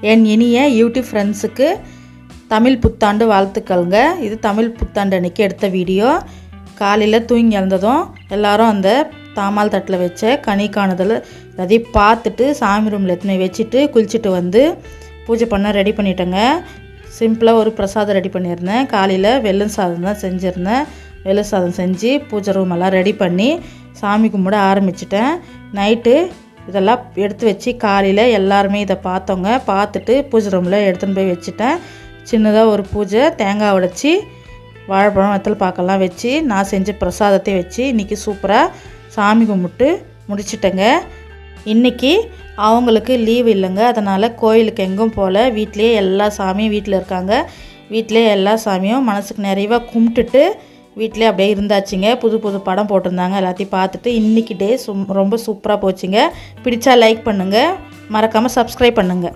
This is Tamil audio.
என் இனிய யூடியூப் ஃப்ரெண்ட்ஸுக்கு தமிழ் புத்தாண்டு வாழ்த்துக்கள்ங்க. இது தமிழ் புத்தாண்டு அன்றைக்கி எடுத்த வீடியோ. காலையில் தூங்கி எழுந்ததும் எல்லோரும் அந்த தாமால் தட்டில் வச்ச கனி காணுதல் அதையும் பார்த்துட்டு சாமி ரூமில் எத்தனை வச்சுட்டு குளிச்சுட்டு வந்து பூஜை பண்ண ரெடி பண்ணிட்டேங்க. சிம்பிளாக ஒரு பிரசாதம் ரெடி பண்ணியிருந்தேன். காலையில் வெள்ளம் சாதம் தான் செஞ்சுருந்தேன். வெள்ளை சாதம் செஞ்சு பூஜை ரூம் எல்லாம் ரெடி பண்ணி சாமி கும்பிட ஆரம்பிச்சிட்டேன். நைட்டு இதெல்லாம் எடுத்து வச்சு காலையில் எல்லாருமே இதை பார்த்தோங்க. பார்த்துட்டு பூஜை ரூமில் எடுத்துன்னு போய் வச்சுட்டேன். சின்னதாக ஒரு பூஜை தேங்காய் உடைச்சி வாழைப்பழம் வெத்தலை பாக்கெல்லாம் வச்சு நான் செஞ்ச பிரசாதத்தை வச்சு இன்றைக்கி சூப்பராக சாமி கும்பிட்டு முடிச்சிட்டேங்க. இன்றைக்கி அவங்களுக்கு லீவு இல்லைங்க. அதனால் கோயிலுக்கு எங்கும் போல் வீட்டிலே எல்லா சாமியும் வீட்டில் இருக்காங்க. வீட்டிலே எல்லா சாமியும் மனசுக்கு நிறைவாக கும்பிட்டுட்டு வீட்டிலே அப்படியே இருந்தாச்சுங்க. புது புது படம் போட்டிருந்தாங்க. எல்லாத்தையும் பார்த்துட்டு இன்றைக்கி டே ரொம்ப சூப்பராக போச்சுங்க. பிடிச்சா லைக் பண்ணுங்கள், மறக்காமல் சப்ஸ்கிரைப் பண்ணுங்கள்.